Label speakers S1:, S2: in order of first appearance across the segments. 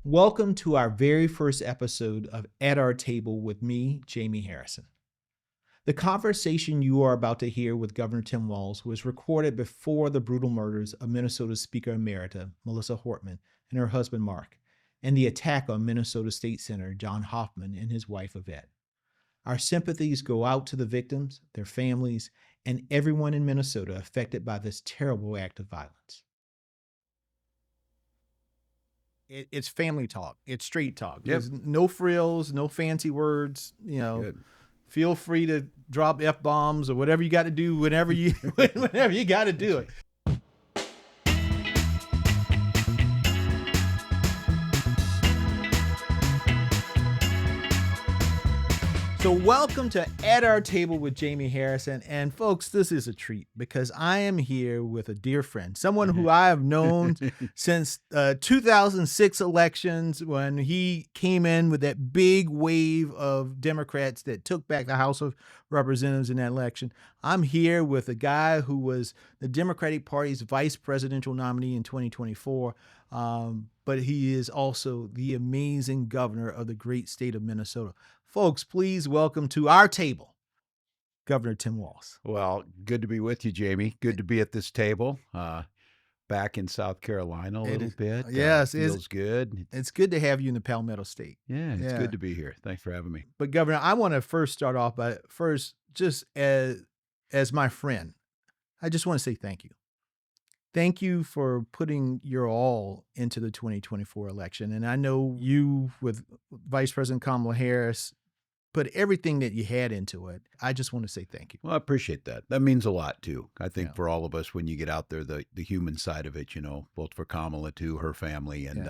S1: Welcome to our very first episode of At Our Table with me, Jamie Harrison. The conversation you are about to hear with Governor Tim Walz was recorded before the brutal murders of Minnesota Speaker Emerita Melissa Hortman and her husband Mark, and the attack on Minnesota State Senator John Hoffman and his wife Yvette. Our sympathies go out to the victims, their families, and everyone in Minnesota affected by this terrible act of violence. It's family talk. It's street talk.
S2: Yep.
S1: There's no frills, no fancy words.
S2: Good.
S1: Feel free to drop F-bombs or whatever you got to do whenever you got to do it. So welcome to At Our Table with Jamie Harrison. And folks, this is a treat because I am here with a dear friend, someone who I have known since 2006 elections when he came in with that big wave of Democrats that took back the House of Representatives in that election. I'm here with a guy who was the Democratic Party's vice presidential nominee in 2024. But he is also the amazing governor of the great state of Minnesota. Folks, please welcome to our table, Governor Tim Walz.
S2: Well, good to be with you, Jamie. Good to be at this table. Back in South Carolina a little bit.
S1: Yes,
S2: feels good.
S1: It's good to have you in the Palmetto State.
S2: Yeah, it's good to be here. Thanks for having me.
S1: But Governor, I want to first start off by just as my friend, I just want to say thank you. Thank you for putting your all into the 2024 election. And I know you, with Vice President Kamala Harris, put everything that you had into it. I just want to say thank you.
S2: Well, I appreciate that. That means a lot, too. I think for all of us, when you get out there, the human side of it, both for Kamala, too, her family, and,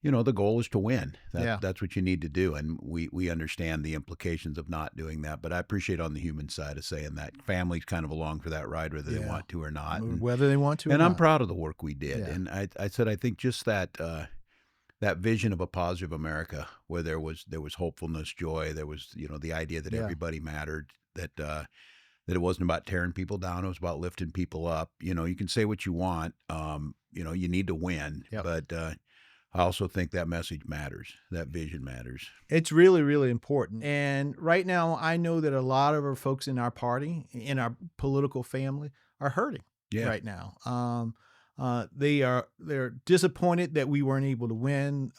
S2: the goal is to win. That's what you need to do. And we understand the implications of not doing that. But I appreciate on the human side of saying that families kind of along for that ride, whether they want to or not.
S1: Whether they want to or not.
S2: And I'm proud of the work we did.
S1: Yeah.
S2: And I said, I think just that vision of a positive America where there was hopefulness, joy, there was, the idea that everybody mattered, that it wasn't about tearing people down. It was about lifting people up. You can say what you want. You need to win.
S1: Yep.
S2: But I also think that message matters. That vision matters.
S1: It's really, really important. And right now, I know that a lot of our folks in our party, in our political family, are hurting right now. They're disappointed that we weren't able to win.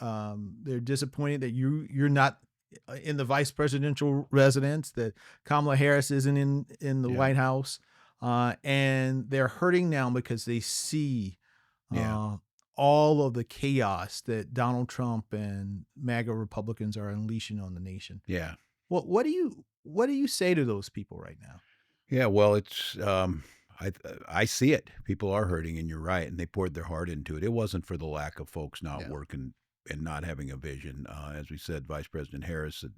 S1: They're disappointed that you're not in the vice presidential residence, that Kamala Harris isn't in the White House. And they're hurting now because they see all of the chaos that Donald Trump and MAGA Republicans are unleashing on the nation.
S2: Yeah.
S1: Well, what do you say to those people right now?
S2: Yeah, well, it's I see it. People are hurting, and you're right, and they poured their heart into it. It wasn't for the lack of folks not working and not having a vision. As we said, Vice President Harris had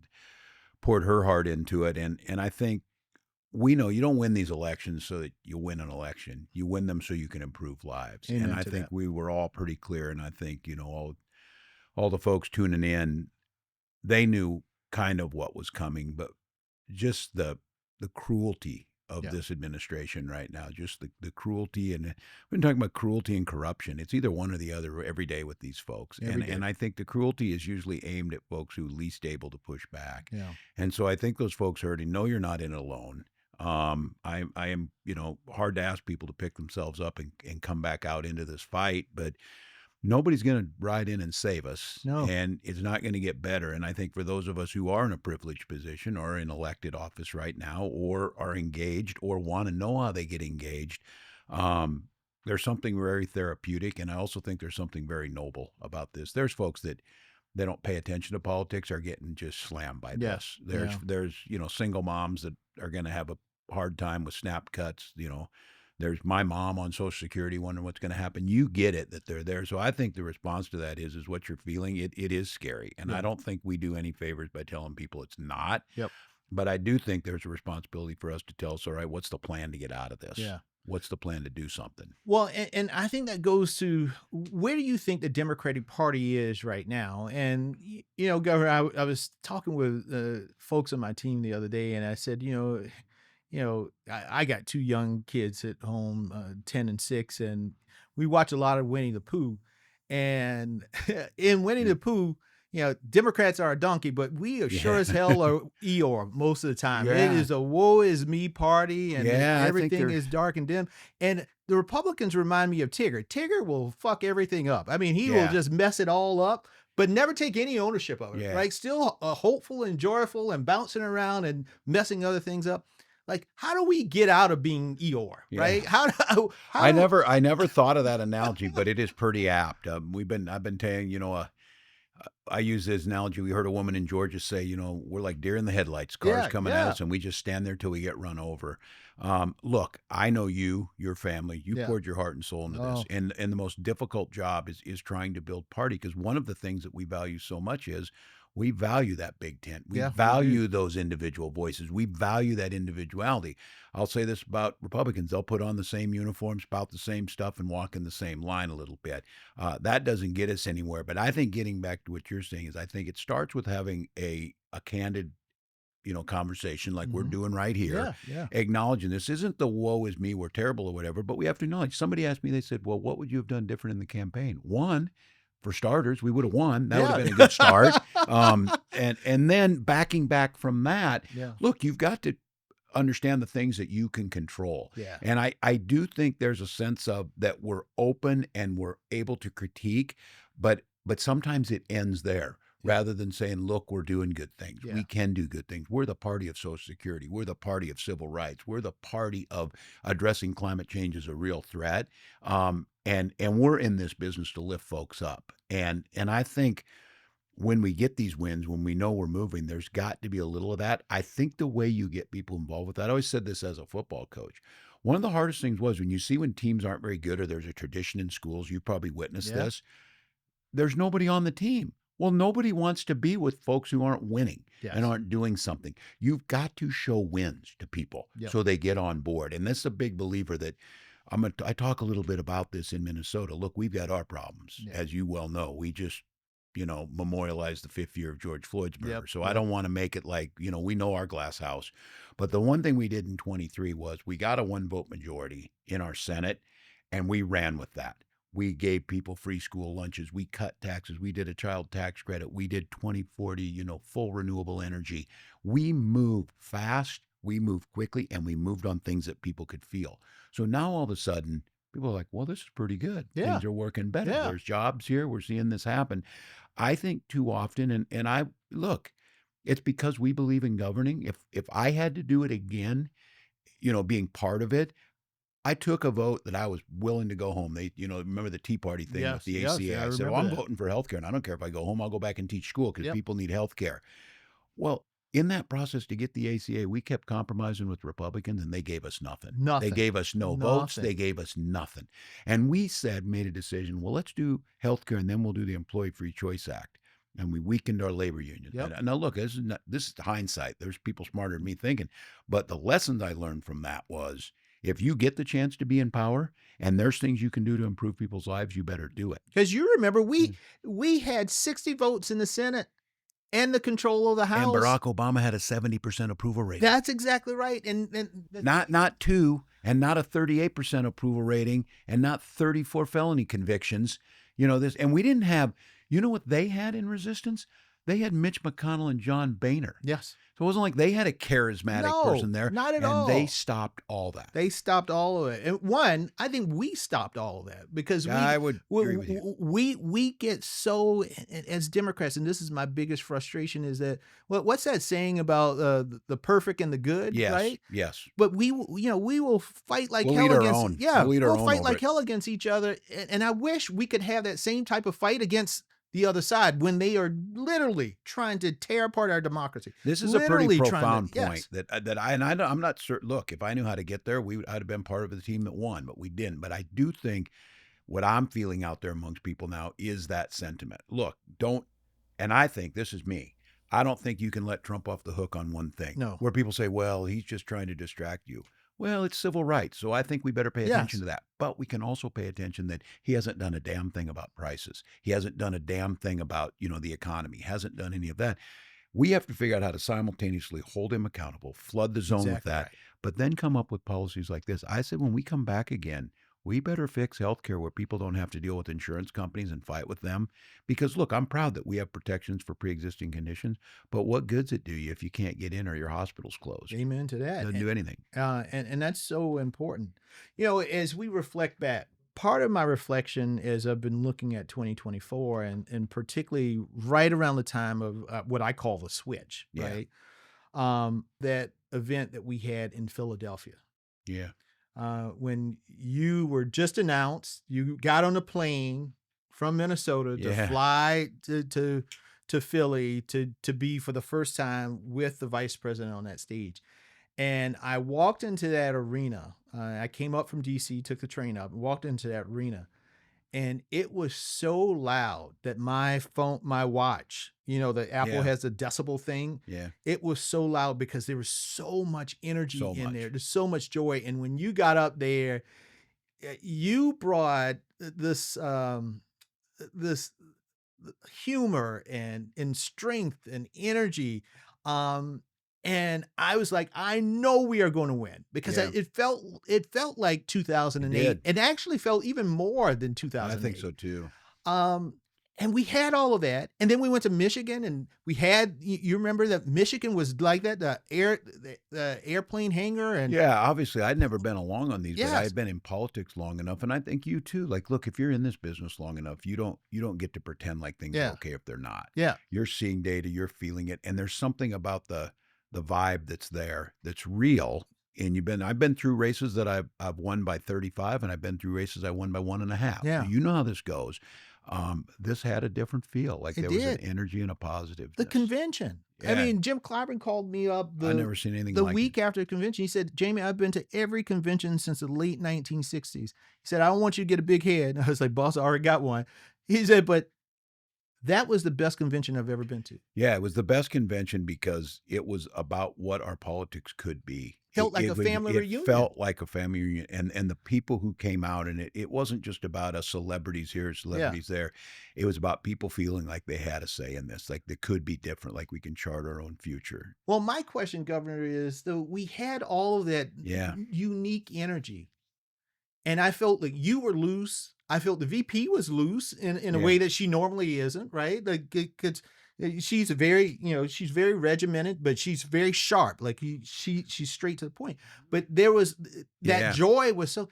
S2: poured her heart into it, and I think we know you don't win these elections so that you win an election. You win them so you can improve lives.
S1: Amen
S2: and I
S1: to
S2: think
S1: that.
S2: we were all pretty clear, and I think, all the folks tuning in, they knew kind of what was coming, but just the cruelty of this administration right now, just the cruelty. And we've been talking about cruelty and corruption. It's either one or the other every day with these folks. And I think the cruelty is usually aimed at folks who are least able to push back.
S1: Yeah.
S2: And so I think those folks hurting, no, you're not in it alone. I am, hard to ask people to pick themselves up and come back out into this fight, but nobody's going to ride in and save us.
S1: No.
S2: And it's not going to get better. And I think for those of us who are in a privileged position or in elected office right now, or are engaged or want to know how they get engaged, there's something very therapeutic. And I also think there's something very noble about this. There's folks that they don't pay attention to politics are getting just slammed by this. There's single moms that are going to have a hard time with snap cuts. There's my mom on Social Security wondering what's going to happen. You get it that they're there. So I think the response to that is what you're feeling. It is scary. And I don't think we do any favors by telling people it's not.
S1: Yep.
S2: But I do think there's a responsibility for us to tell us, all right, what's the plan to get out of this?
S1: Yeah.
S2: What's the plan to do something?
S1: Well, and I think that goes to where do you think the Democratic Party is right now? And, Governor, I was talking with folks on my team the other day, and I said, I got two young kids at home, 10 and 6, and we watch a lot of Winnie the Pooh. And in Winnie the Pooh, Democrats are a donkey, but we are sure
S2: Yeah.
S1: as hell are Eeyore most of the time. It
S2: Yeah.
S1: is a woe is me party, and
S2: Yeah, I think
S1: everything
S2: there's
S1: is dark and dim. And the Republicans remind me of Tigger. Tigger will fuck everything up. I mean, he will
S2: yeah.
S1: just mess it all up, but never take any ownership of it.
S2: Yeah.
S1: Right? Still hopeful and joyful and bouncing around and messing other things up. Like, how do we get out of being Eeyore?
S2: Yeah.
S1: Right?
S2: I never thought of that analogy, but it is pretty apt. I've been telling, I use this analogy. We heard a woman in Georgia say, we're like deer in the headlights, cars coming at us, and we just stand there till we get run over. Look, I know your family, you poured your heart and soul into this, and the most difficult job is trying to build party, because one of the things that we value so much is we value that big tent. We value those individual voices. We value that individuality. I'll say this about Republicans. They'll put on the same uniforms, spout the same stuff, and walk in the same line a little bit. That doesn't get us anywhere. But I think getting back to what you're saying is I think it starts with having a candid conversation like we're doing right here, acknowledging this isn't the woe is me, we're terrible or whatever, but we have to acknowledge. Somebody asked me, they said, well, what would you have done different in the campaign? One, for starters, we would have won. That would have been a good start. And then backing back from that, look, you've got to understand the things that you can control.
S1: Yeah.
S2: And I do think there's a sense of that we're open and we're able to critique, but sometimes it ends there. Rather than saying, look, we're doing good things.
S1: Yeah.
S2: We can do good things. We're the party of Social Security. We're the party of civil rights. We're the party of addressing climate change as a real threat. And we're in this business to lift folks up. And I think when we get these wins, when we know we're moving, there's got to be a little of that. I think the way you get people involved with that, I always said this as a football coach. One of the hardest things was when you see when teams aren't very good, or there's a tradition in schools, you've probably witnessed this, there's nobody on the team. Well, nobody wants to be with folks who aren't winning and aren't doing something. You've got to show wins to people so they get on board. And this is a big believer that I talk a little bit about this in Minnesota. Look, we've got our problems, as you well know. We just, memorialized the 5th year of George Floyd's murder. So I don't want to make it like, we know our glass house. But the one thing we did in 23 was we got a 1-vote majority in our Senate, and we ran with that. We gave people free school lunches. We cut taxes. We did a child tax credit. We did 2040, full renewable energy. We moved fast, we moved quickly, and we moved on things that people could feel. So now all of a sudden, people are like, well, this is pretty good. Things are working better. There's jobs here. We're seeing this happen. I think too often, and I look, it's because we believe in governing. If I had to do it again, being part of it, I took a vote that I was willing to go home. They, remember the Tea Party thing with the ACA. I said, well, I'm voting for healthcare, and I don't care if I go home. I'll go back and teach school because people need healthcare. Well, in that process to get the ACA, we kept compromising with Republicans, and they gave us nothing. They gave us no votes. They gave us nothing. And we made a decision, well, let's do healthcare, and then we'll do the Employee Free Choice Act. And we weakened our labor union. And now, look, this is hindsight. There's people smarter than me thinking. But the lessons I learned from that was, if you get the chance to be in power and there's things you can do to improve people's lives, you better do it.
S1: Because you remember, we had 60 votes in the Senate and the control of the House.
S2: And Barack Obama had a 70% approval rating.
S1: That's exactly right. And
S2: not 2, and not a 38% approval rating, and not 34 felony convictions. And we didn't have, what they had in resistance? They had Mitch McConnell and John Boehner.
S1: Yes.
S2: So it wasn't like they had a charismatic person there.
S1: Not at all.
S2: And they stopped all that.
S1: They stopped all of it. And I think we stopped all of that because
S2: I would agree with you.
S1: We get so, as Democrats, and this is my biggest frustration, is that what's that saying about the perfect and the good?
S2: Yes.
S1: Right?
S2: Yes.
S1: But we will fight like hell against. We'll fight like hell against each other. And I wish we could have that same type of fight against the other side when they are literally trying to tear apart our democracy.
S2: This is a pretty profound point I'm not certain. Look, if I knew how to get there, I'd have been part of the team that won, but we didn't. But I do think what I'm feeling out there amongst people now is that sentiment. Look, and I think this is me. I don't think you can let Trump off the hook on one thing.
S1: No.
S2: Where people say, well, he's just trying to distract you. Well, it's civil rights, so I think we better pay attention to that. But we can also pay attention that he hasn't done a damn thing about prices. He hasn't done a damn thing about, the economy. He hasn't done any of that. We have to figure out how to simultaneously hold him accountable, flood the zone with that, but then come up with policies like this. I said, when we come back again, We better fix healthcare where people don't have to deal with insurance companies and fight with them. Because look, I'm proud that we have protections for pre-existing conditions, but what good's it do you if you can't get in or your hospital's closed?
S1: Amen to that.
S2: Doesn't do anything.
S1: And that's so important. As we reflect back, part of my reflection is I've been looking at 2024 and particularly right around the time of what I call the switch,
S2: Yeah.
S1: right? That event that we had in Philadelphia.
S2: Yeah.
S1: When you were just announced, you got on a plane from Minnesota to
S2: Yeah.
S1: fly to Philly to be for the first time with the vice president on that stage. And I walked into that arena. I came up from DC, took the train up, and walked into that arena. And it was so loud that my phone, my watch, the Apple
S2: Yeah.
S1: has a decibel thing.
S2: Yeah.
S1: It was so loud because there was so much energy
S2: So
S1: in
S2: much.
S1: there. There's so much joy. And when you got up there, you brought this humor and strength and energy. And I was like, I know we are going to win because
S2: Yeah.
S1: it felt like 2008.
S2: It did.
S1: It actually felt even more than
S2: I
S1: 2008.
S2: think so too.
S1: And we had all of that, and then we went to Michigan, and we had. You remember that Michigan was like that, the airplane hangar, and
S2: Yeah, obviously, I'd never been along on these, but I
S1: Yes.
S2: had been in politics long enough, and I think you too. Like, look, if you're in this business long enough, you don't get to pretend like things
S1: Yeah.
S2: are okay if they're not.
S1: yeah,
S2: You're seeing data, you're feeling it, and there's something about the vibe that's there that's real. And I've been through races that I've won by 35, and I've been through races I won by 1.5.
S1: Yeah.
S2: You know how this goes. This had a different feel. Like
S1: It
S2: there was an
S1: did.
S2: energy and a positiveness.
S1: the convention. I
S2: Yeah.
S1: mean, Jim Clyburn called me up
S2: I've never seen anything
S1: the
S2: like
S1: week
S2: it.
S1: after the convention. He said, Jamie, I've been to every convention since the late 1960s. He said, I don't want you to get a big head. And I was like, boss, I already got one. He said, but that was the best convention I've ever been to.
S2: Yeah, it was the best convention because it was about what our politics could be.
S1: Felt like a family
S2: it
S1: reunion.
S2: felt like a family reunion, and the people who came out, and it wasn't just about us celebrities here, celebrities there. It was about people feeling like they had a say in this, like they could be different, like we can chart our own future.
S1: Well, my question, Governor, is though we had all of that
S2: Yeah.
S1: unique energy, and I felt like you were loose. I felt the VP was loose in a
S2: Yeah.
S1: way that she normally isn't, right? Like, because she's very, she's very regimented, but she's very sharp. Like she's straight to the point. But there was that
S2: Yeah.
S1: joy was so.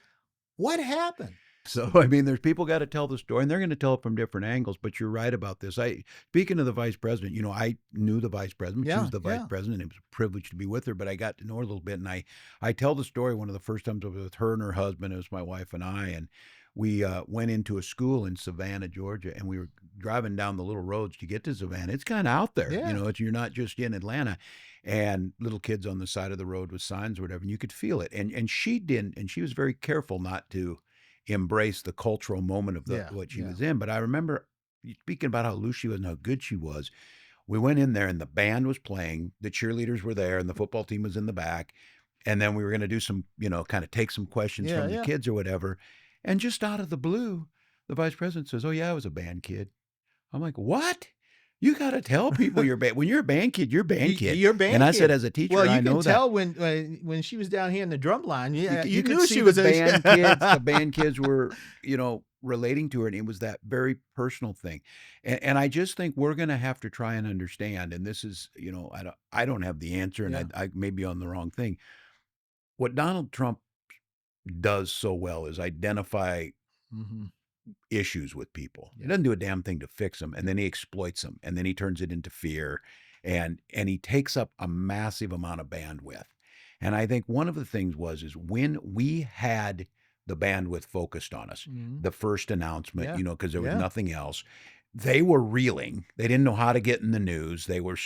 S1: What happened?
S2: So, I mean, there's people got to tell the story, and they're going to tell it from different angles. But you're right about this. Speaking of the vice president, I knew the vice president. She
S1: Yeah,
S2: was the vice
S1: yeah.
S2: president. It was a privilege to be with her, but I got to know her a little bit. And I tell the story. One of the first times I was with her and her husband. It was my wife and I, and we went into a school in Savannah, Georgia, and we were driving down the little roads to get to Savannah. It's kind of out there,
S1: Yeah.
S2: you're not just in Atlanta. And little kids on the side of the road with signs or whatever, and you could feel it. And she didn't, and she was very careful not to embrace the cultural moment of
S1: Yeah,
S2: what she
S1: yeah.
S2: was in. But I remember speaking about how loose she was and how good she was. We went in there and the band was playing, the cheerleaders were there, and the football team was in the back. And then we were going to do some, kind of take some questions
S1: Yeah,
S2: from the
S1: yeah.
S2: kids or whatever. And just out of the blue, the vice president says, "Oh yeah, I was a band kid." I'm like, "What? You got to tell people you're band. When you're a band kid, you're a band kid."
S1: You're a band
S2: And I
S1: kid.
S2: said, as a teacher,
S1: Well, you
S2: I
S1: can
S2: know that.
S1: tell when she was down here in the drum line. Yeah, you
S2: could
S1: knew
S2: see
S1: she
S2: the
S1: was
S2: band kids. The band kids were, relating to her, and it was that very personal thing. And I just think we're going to have to try and understand. And this is, I don't have the answer, and
S1: Yeah.
S2: I may be on the wrong thing. What Donald Trump does so well is identify
S1: Mhm.
S2: issues with people. He
S1: Yeah.
S2: doesn't do a damn thing to fix them, and then he exploits them, and then he turns it into fear, and he takes up a massive amount of bandwidth. And I think one of the things is when we had the bandwidth focused on us,
S1: Mhm.
S2: the first announcement,
S1: Yeah.
S2: because there was
S1: Yeah.
S2: nothing else, they were reeling. They didn't know how to get in the news. They were,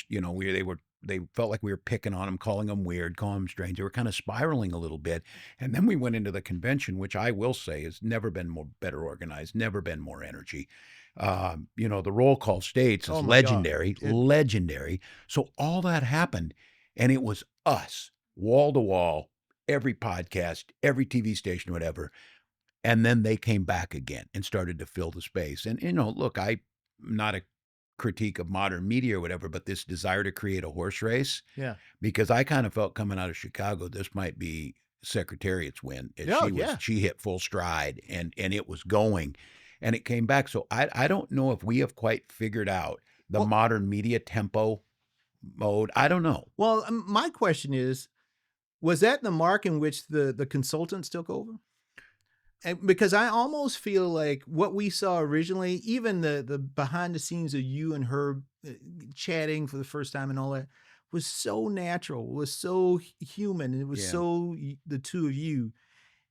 S2: they felt like we were picking on them, calling them weird, calling them strange. They were kind of spiraling a little bit. And then we went into the convention, which I will say has never been better organized, never been more energy. The roll call states is
S1: Oh my God.
S2: legendary, legendary. So all that happened, and it was us, wall to wall, every podcast, every TV station, whatever. And then they came back again and started to fill the space. And, look, I'm not a critique of modern media or whatever, but this desire to create a horse race,
S1: Yeah.
S2: because I kind of felt coming out of Chicago, this might be Secretariat's win.
S1: Yeah, yeah.
S2: She hit full stride and it was going and it came back. So I don't know if we have quite figured out the
S1: Well,
S2: modern media tempo mode. I don't know.
S1: well, my question is, was that the mark in which the consultants took over? And because I almost feel like what we saw originally, even the behind the scenes of you and her chatting for the first time and all that, was so natural, was so human, and it was
S2: Yeah.
S1: so the two of you.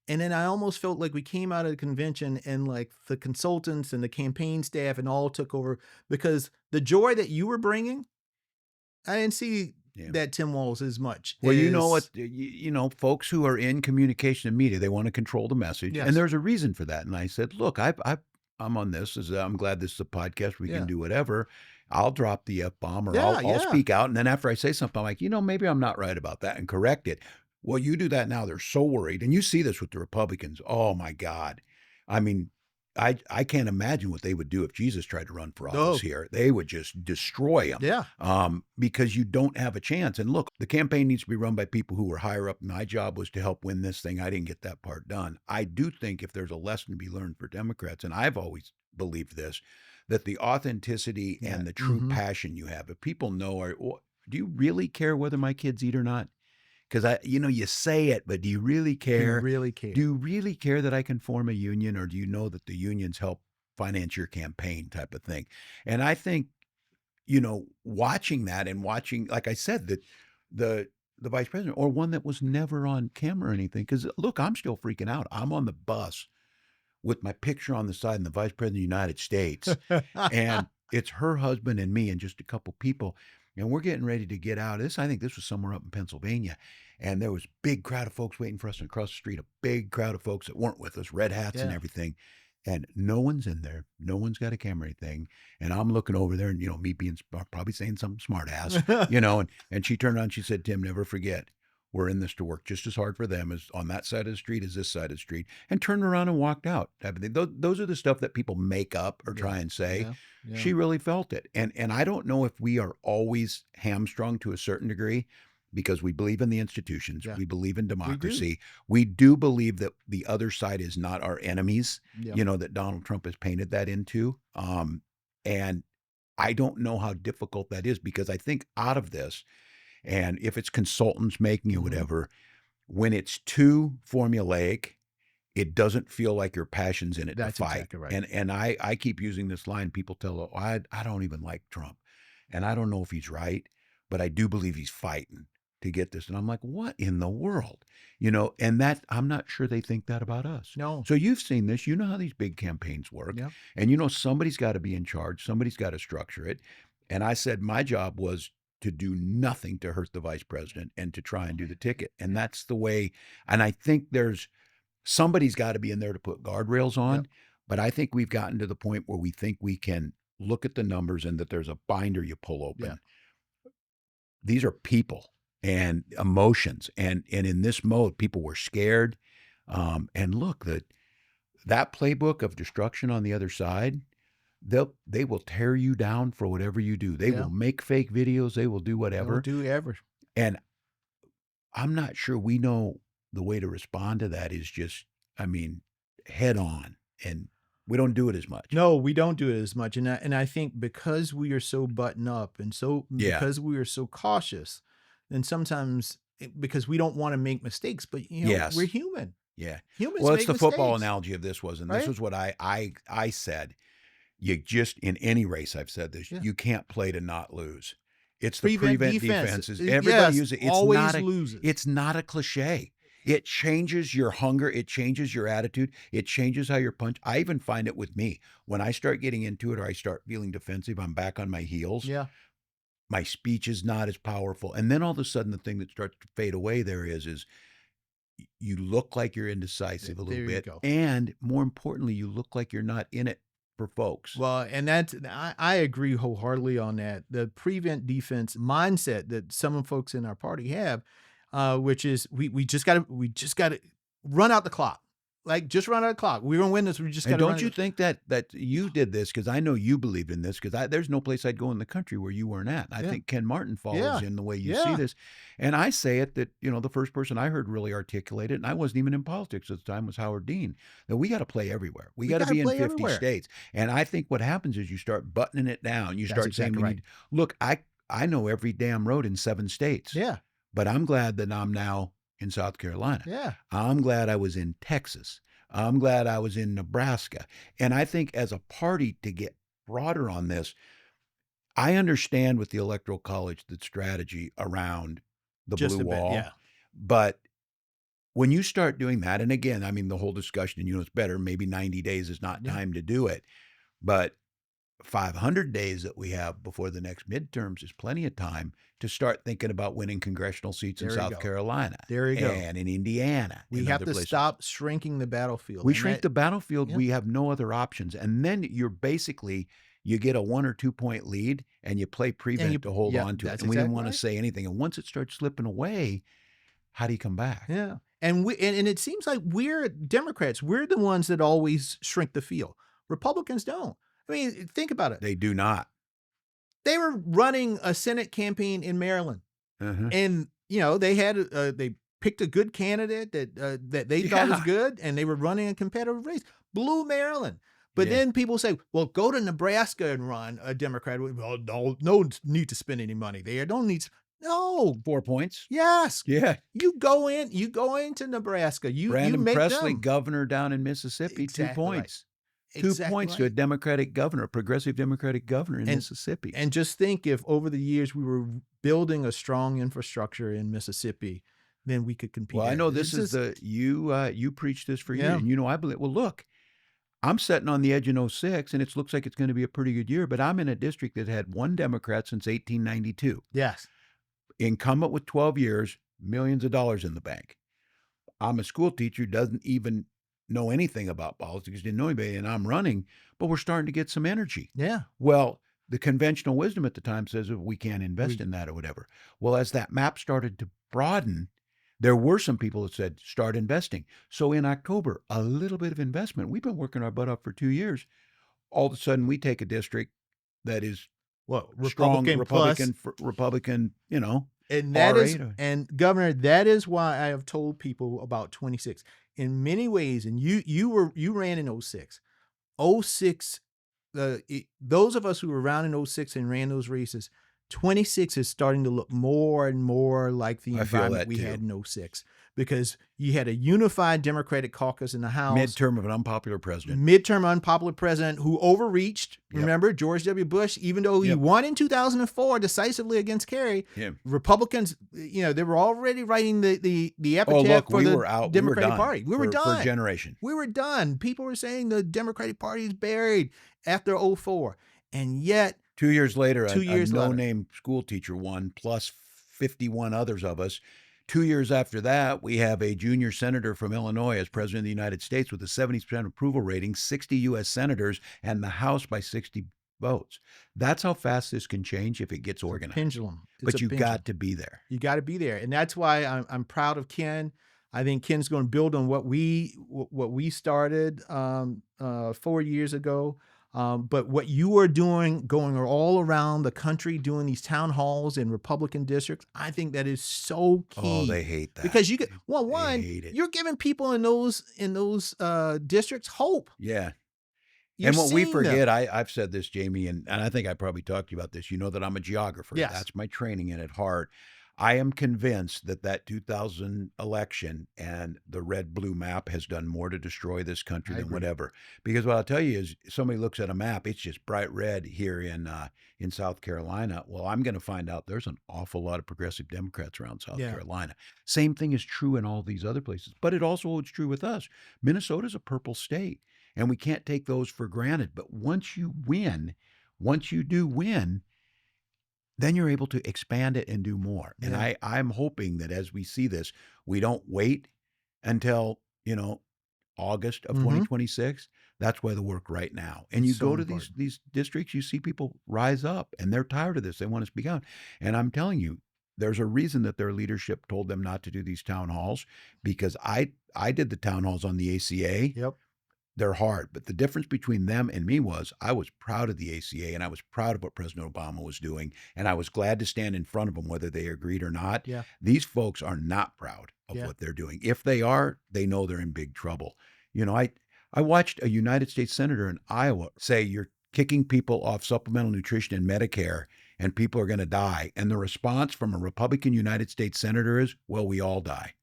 S1: And then I almost felt like we came out of the convention and like the consultants and the campaign staff and all took over because the joy that you were bringing, I didn't see
S2: Yeah.
S1: that Tim Walz as much
S2: Well, you know
S1: as
S2: what? You know, folks who are in communication and media, they want to control the message, and
S1: yes,
S2: there's a reason for that. And I said, look, I'm on this. I'm glad this is a podcast. We can
S1: yeah,
S2: do whatever. I'll drop the f bomb, or
S1: yeah,
S2: I'll
S1: yeah.
S2: speak out, and then after I say something, I'm like, maybe I'm not right about that, and correct it. Well, you do that now. They're so worried, and you see this with the Republicans. Oh my God, I mean, I can't imagine what they would do if Jesus tried to run for office
S1: Oh,
S2: here. They would just destroy him
S1: yeah,
S2: because you don't have a chance. And look, the campaign needs to be run by people who were higher up. My job was to help win this thing. I didn't get that part done. I do think if there's a lesson to be learned for Democrats, and I've always believed this, that the authenticity
S1: yeah.
S2: and the true
S1: Mhm.
S2: passion you have, if people know, do you really care whether my kids eat or not? Because you say it, but do you really
S1: Do you
S2: care?
S1: really
S2: Do
S1: care?
S2: you really care that I can form a union, or do you know that the unions help finance your campaign type of thing? And I think, watching that and watching, like I said, that the vice president or one that was never on camera or anything, because look, I'm still freaking out. I'm on the bus with my picture on the side and the vice president of the United States. And it's her husband and me and just a couple people. And we're getting ready to get out of this. I think this was somewhere up in Pennsylvania. And there was a big crowd of folks waiting for us across the street, a big crowd of folks that weren't with us, red hats and
S1: Yeah.
S2: everything. And no one's in there. No one's got a camera or anything. And I'm looking over there and, me being probably saying something smart ass, and she turned around and she said, Tim, never forget, we're in this to work just as hard for them as on that side of the street as this side of the street, and turned around and walked out. Those are the stuff that people make up or
S1: Yeah,
S2: try and say.
S1: yeah, yeah.
S2: She really felt it. And I don't know if we are always hamstrung to a certain degree because we believe in the institutions.
S1: Yeah.
S2: We believe in
S1: We do.
S2: democracy. We do believe that the other side is not our enemies,
S1: Yeah.
S2: that Donald Trump has painted that into. And I don't know how difficult that is because I think out of this, and if it's consultants making it,
S1: Mhm.
S2: whatever, when it's too formulaic, it doesn't feel like your passion's in it to
S1: That's
S2: fight.
S1: exactly right.
S2: And I keep using this line. People tell, oh, I don't even like Trump. And I don't know if he's right, but I do believe he's fighting to get this. And I'm like, what in the world? And that I'm not sure they think that about us.
S1: No.
S2: So you've seen this. You know how these big campaigns work.
S1: Yeah.
S2: And somebody's got to be in charge. Somebody's got to structure it. And I said my job was to do nothing to hurt the vice president and to try and do the ticket. And that's the way. And I think somebody's got to be in there to put guardrails on.
S1: Yep.
S2: But I think we've gotten to the point where we think we can look at the numbers and that there's a binder you pull open.
S1: Yeah.
S2: These are people and emotions. And in this mode, people were scared. And look, that playbook of destruction on the other side, they will tear you down for whatever you do. They
S1: Yeah.
S2: will make fake videos. They will do
S1: They'll
S2: whatever.
S1: do ever.
S2: And I'm not sure we know the way to respond to that is just, head on. And we don't do it as much.
S1: No, we don't do it as much. And I think because we are so buttoned up and
S2: Yeah.
S1: because we are so cautious, and sometimes because we don't want to make mistakes, but
S2: Yes.
S1: we're human.
S2: Yeah.
S1: Humans
S2: Well, it's
S1: make
S2: the football
S1: mistakes,
S2: analogy of this was, and this
S1: right?
S2: was what I said. You just, in any race, I've said this,
S1: Yeah.
S2: you can't play to not lose. It's the
S1: Prevent
S2: prevent
S1: defense.
S2: defenses.
S1: Yes,
S2: Everybody uses it.
S1: always loses.
S2: It's not a cliche. It changes your hunger. It changes your attitude. It changes how you're punched. I even find it with me. When I start getting into it or I start feeling defensive, I'm back on my heels.
S1: Yeah.
S2: My speech is not as powerful. And then all of a sudden, the thing that starts to fade away there is you look like you're indecisive a
S1: There
S2: little
S1: you
S2: bit.
S1: go.
S2: And more importantly, you look like you're not in it for folks.
S1: Well, and I agree wholeheartedly on that. The prevent defense mindset that some folks in our party have, which is we just got to run out the clock. like just run out of clock. We're gonna win this. We just
S2: And
S1: got to run
S2: don't you
S1: it.
S2: think that you did this, because I know you believed in this, because there's no place I'd go in the country where you weren't at. I
S1: Yeah.
S2: think Ken Martin
S1: Yeah.
S2: follows in the way you see
S1: Yeah.
S2: this. And I say it that, the first person I heard really articulate it, and I wasn't even in politics at the time, was Howard Dean, that we got to play everywhere. We
S1: We
S2: got to
S1: got to
S2: be in
S1: play
S2: 50
S1: everywhere.
S2: states. And I think what happens is you start buttoning it down. You
S1: That's
S2: start saying,
S1: exactly right.
S2: look, I know every damn road in 7 states.
S1: Yeah.
S2: But I'm glad that I'm now in South Carolina.
S1: Yeah.
S2: I'm glad I was in Texas. I'm glad I was in Nebraska. And I think as a party to get broader on this, I understand with the Electoral College the strategy around the
S1: Just
S2: blue
S1: a bit.
S2: wall.
S1: Yeah.
S2: But when you start doing that, and again, I mean, the whole discussion, and it's better, maybe 90 days is not
S1: Yeah.
S2: time to do it. But 500 days that we have before the next midterms is plenty of time to start thinking about winning congressional seats in
S1: There you
S2: South
S1: go.
S2: Carolina
S1: There you go.
S2: and in Indiana.
S1: We
S2: and
S1: have
S2: other
S1: to
S2: places.
S1: stop shrinking the battlefield.
S2: We
S1: And
S2: shrink the battlefield.
S1: yeah.
S2: We have no other options. And then you get a 1 or 2 point lead and you play prevent to hold on to it.
S1: that's
S2: And we didn't
S1: exactly
S2: want
S1: right.
S2: to say anything. And once it starts slipping away, how do you come back?
S1: Yeah. And it seems like we're Democrats. We're the ones that always shrink the field. Republicans don't. I mean, think about it.
S2: They do not.
S1: They were running a Senate campaign in Maryland,
S2: Uh-huh.
S1: and they picked a good candidate that they thought was
S2: Yeah.
S1: good, and they were running a competitive race. Blew Maryland. But
S2: Yeah.
S1: then people say, well, go to Nebraska and run a Democrat. Well, no need to spend any money there. Don't need. No.
S2: 4 points.
S1: Yes.
S2: Yeah.
S1: You go into Nebraska. You
S2: Brandon
S1: make
S2: Presley,
S1: them.
S2: governor down in Mississippi, 2
S1: Exactly right.
S2: points. 2
S1: Exactly
S2: points to a
S1: right.
S2: Democratic governor, a progressive Democratic governor in
S1: And-
S2: Mississippi.
S1: And just think if over the years we were building a strong infrastructure in Mississippi, then we could compete.
S2: Well, I know
S1: It's
S2: this is
S1: just-
S2: you preach this for years,
S1: Yeah.
S2: and I believe. Well, look, I'm sitting on the edge in 06, and it looks like it's going to be a pretty good year. But I'm in a district that had one Democrat since 1892,
S1: Yes.
S2: incumbent with 12 years, millions of dollars in the bank. I'm a school teacher, doesn't even know anything about politics, didn't know anybody, and I'm running, but we're starting to get some energy.
S1: Yeah.
S2: Well, the conventional wisdom at the time says we can't invest in that or whatever. Well, as that map started to broaden, there were some people that said, start investing. So in October, a little bit of investment. We've been working our butt off for 2 years. All of a sudden, we take a district that is
S1: Well,
S2: strong
S1: Republican plus.
S2: Republican,
S1: And that is,
S2: R8 or-
S1: and Governor, that is why I have told people about 26. In many ways, and you ran in 06. 06, those of us who were around in 06 and ran those races, 26 is starting to look more and more like the
S2: I feel
S1: environment
S2: that
S1: we
S2: too.
S1: had in 06, because you had a unified Democratic caucus in the House.
S2: midterm of an unpopular president.
S1: Midterm unpopular president who overreached.
S2: Yep.
S1: Remember, George W. Bush, even though he
S2: Yep.
S1: won in 2004 decisively against Kerry,
S2: Yeah.
S1: Republicans, they were already writing the epitaph
S2: Oh, look,
S1: for
S2: we
S1: the
S2: were out.
S1: Democratic
S2: we were done
S1: Party. We were
S2: for
S1: done.
S2: a generation.
S1: We were done. People were saying the Democratic Party is buried after 04. And yet,
S2: 2 years later,
S1: 2 years later.
S2: no-name school teacher won, plus 51 others of us. 2 years after that, we have a junior senator from Illinois as president of the United States with a 70% approval rating, 60 U.S. senators, and the House by 60 votes. That's how fast this can change if it gets organized.
S1: pendulum. It's
S2: But
S1: a
S2: you
S1: pendulum.
S2: got to be there.
S1: You got to be there, and that's why I'm proud of Ken. I think Ken's going to build on what we started 4 years ago. But what you are doing, going all around the country, doing these town halls in Republican districts, I think that is so key.
S2: Oh, they hate that.
S1: Because you get
S2: They
S1: one,
S2: hate it.
S1: you're giving people in those districts hope.
S2: Yeah.
S1: You're
S2: And what we
S1: seeing them.
S2: forget, I've said this, Jamie, and I think I probably talked to you about this. You know that I'm a geographer.
S1: Yes.
S2: That's my training and at heart. I am convinced that 2000 election and the red-blue map has done more to destroy this country
S1: I
S2: than
S1: agree.
S2: whatever. Because what I'll tell you is, somebody looks at a map, it's just bright red here in South Carolina. Well, I'm going to find out there's an awful lot of progressive Democrats around South
S1: Yeah.
S2: Carolina. Same thing is true in all these other places, but it also holds true with us. Minnesota's a purple state, and we can't take those for granted. But once you do win, then you're able to expand it and do more. And
S1: Yeah.
S2: I'm hoping that as we see this, we don't wait until, August of
S1: Mhm.
S2: 2026. That's why the work right now. And you
S1: It's so
S2: go to
S1: important.
S2: these districts, you see people rise up, and they're tired of this. They want to speak out. And I'm telling you, There's a reason that their leadership told them not to do these town halls, because I did the town halls on the ACA.
S1: Yep.
S2: They're hard, but the difference between them and me was I was proud of the ACA and I was proud of what President Obama was doing, and I was glad to stand in front of them whether they agreed or not.
S1: Yeah.
S2: These folks are not proud of
S1: Yeah.
S2: what they're doing. If they are, they know they're in big trouble. You know, I watched a United States senator in Iowa say you're kicking people off supplemental nutrition and Medicare and people are going to die. And the response from a Republican United States senator is, well, we all die.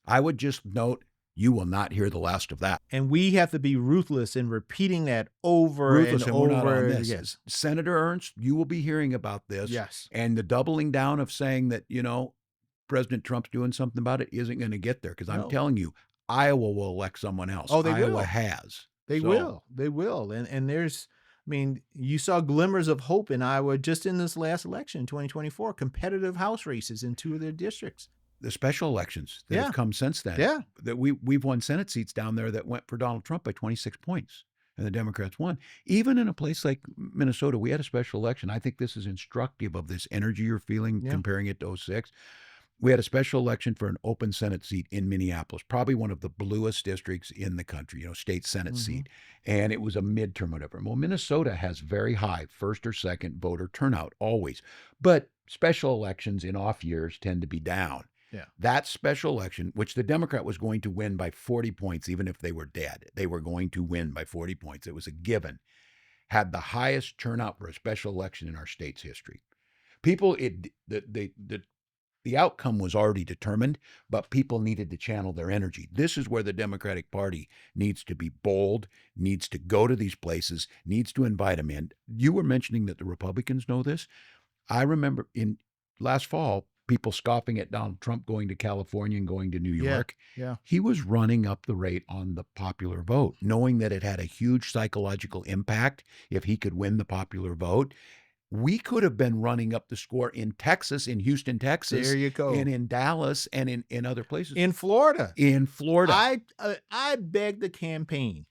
S2: I would just note, you will not hear the last of that.
S1: And we have to be ruthless in repeating that over
S2: Ruthless,
S1: and
S2: we're not on
S1: over.
S2: this.
S1: Yes.
S2: Senator Ernst, you will be hearing about this.
S1: Yes.
S2: And the doubling down of saying that, you know, President Trump's doing something about it isn't going to get there, because I'm
S1: No.
S2: telling you, Iowa will elect someone else.
S1: Oh, they
S2: Iowa
S1: will.
S2: has.
S1: They will. They will. And there's, I mean, you saw glimmers of hope in Iowa just in this last election, 2024, competitive House races in 2 of their districts.
S2: The special elections that have come since then.
S1: Yeah.
S2: That we've won Senate seats down there that went for Donald Trump by 26 points, and the Democrats won. Even in a place like Minnesota, we had a special election. I think this is instructive of this energy you're feeling, comparing it to 06. We had a special election for an open Senate seat in Minneapolis, probably one of the bluest districts in the country, you know, state Senate seat. And it was a midterm, whatever. Well, Minnesota has very high first or second voter turnout always. But special elections in off years tend to be down.
S1: Yeah.
S2: That special election, which the Democrat was going to win by 40 points, even if they were dead, they were going to win by 40 points. It was a given, had the highest turnout for a special election in our state's history. People, the outcome was already determined, but people needed to channel their energy. This is where the Democratic Party needs to be bold, needs to go to these places, needs to invite them in. You were mentioning that the Republicans know this. I remember in last fall, people scoffing at Donald Trump going to California and going to New York.
S1: Yeah.
S2: He was running up the rate on the popular vote, knowing that it had a huge psychological impact if he could win the popular vote. We could have been running up the score in Texas, in Houston, Texas.
S1: There you go.
S2: And in Dallas and in other places.
S1: In Florida.
S2: In Florida.
S1: I begged the campaign.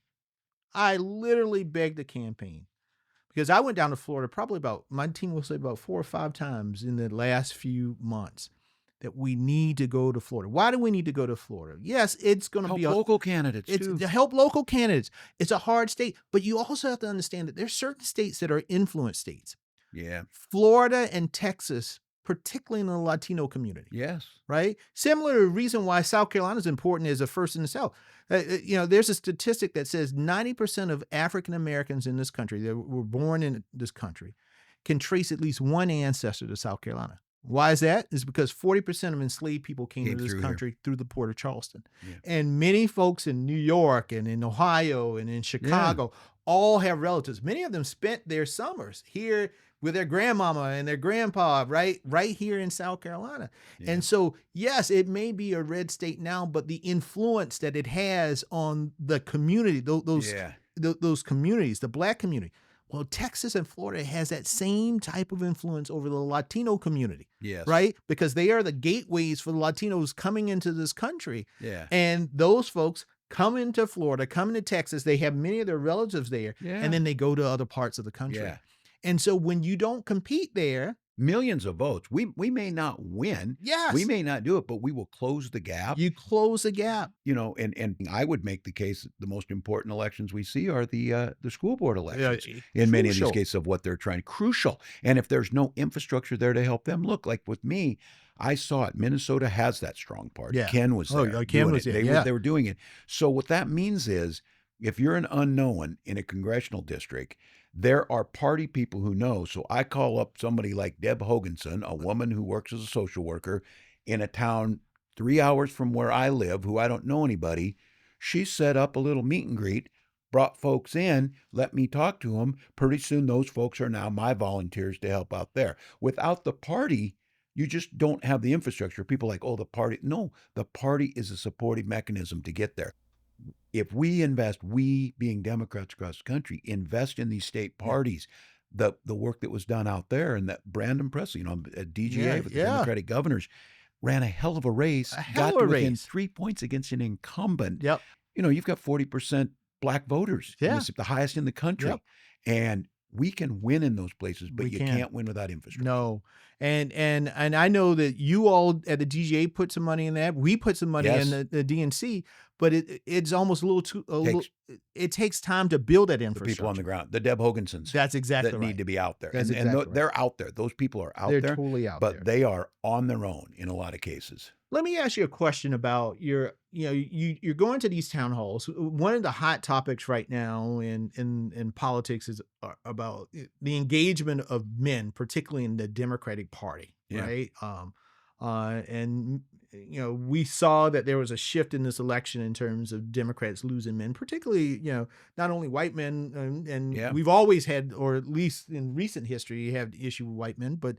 S1: I literally begged the campaign. Because I went down to Florida probably my team will say about 4 or 5 times in the last few months that we need to go to Florida. Why do we need to go to Florida? Yes, it's going to be
S2: local candidates too.
S1: To help local candidates. It's a hard state, but you also have to understand that there's certain states that are influence states.
S2: Yeah.
S1: Florida and Texas, particularly in the Latino community.
S2: Yes.
S1: Right? Similar reason why South Carolina is important as a first in the South. You know, there's a statistic that says 90% of African Americans in this country that were born in this country can trace at least one ancestor to South Carolina. Why is that? It's because 40% of enslaved people came to this country through the port of Charleston. Yeah. And many folks in New York and in Ohio and in Chicago all have relatives. Many of them spent their summers here with their grandmama and their grandpa, right here in South Carolina. Yeah. And so, yes, it may be a red state now, but the influence that it has on the community, those communities, the Black community. Well, Texas and Florida has that same type of influence over the Latino community, right? Because they are the gateways for the Latinos coming into this country. Yeah. And those folks come into Florida, come into Texas, they have many of their relatives there, and then they go to other parts of the country. Yeah. And so when you don't compete there,
S2: millions of votes. We may not win.
S1: Yes.
S2: We may not do it, but we will close the gap.
S1: You close the gap.
S2: You know, and I would make the case that the most important elections we see are the school board elections in many of these cases of what they're trying. Crucial. And if there's no infrastructure there to help them, look, like with me, I saw it. Minnesota has that strong party. Yeah. Ken was there.
S1: Ken was there.
S2: They were doing it. So what that means is if you're an unknown in a congressional district, there are party people who know. So I call up somebody like Deb Hoganson, a woman who works as a social worker in a town 3 hours from where I live, who I don't know anybody. She set up a little meet and greet, brought folks in, let me talk to them. Pretty soon those folks are now my volunteers to help out there. Without the party, you just don't have the infrastructure. People are like, oh, the party. No, the party is a supportive mechanism to get there. If we invest, we being Democrats across the country, invest in these state parties, the work that was done out there, and that Brandon Presley, you know, at DGA with the Democratic governors, ran a hell of a race, got to within 3 points against an incumbent.
S1: Yep.
S2: You know, you've got 40% Black voters, the highest in the country. Yep. And We can win in those places, but
S1: We
S2: you
S1: can.
S2: can't win without infrastructure.
S1: No. And I know that you all at the DGA put some money in that. We put some money in
S2: Yes.
S1: the DNC, but it's almost a little
S2: Takes
S1: it takes time to build that
S2: the people on the
S1: infrastructure.
S2: ground, the Deb Hogansons
S1: That's exactly
S2: that
S1: right.
S2: need to be out there.
S1: That's
S2: And
S1: exactly right.
S2: they're out there. Those people are out
S1: They're
S2: there,
S1: totally out
S2: but
S1: there.
S2: they are on their own in a lot of cases.
S1: Let me ask you a question about you're going to these town halls. One of the hot topics right now in politics is about the engagement of men, particularly in the Democratic Party,
S2: Yeah.
S1: right? And we saw that there was a shift in this election in terms of Democrats losing men, particularly not only white men, and
S2: Yeah.
S1: we've always had, or at least in recent history, you have the issue with white men, but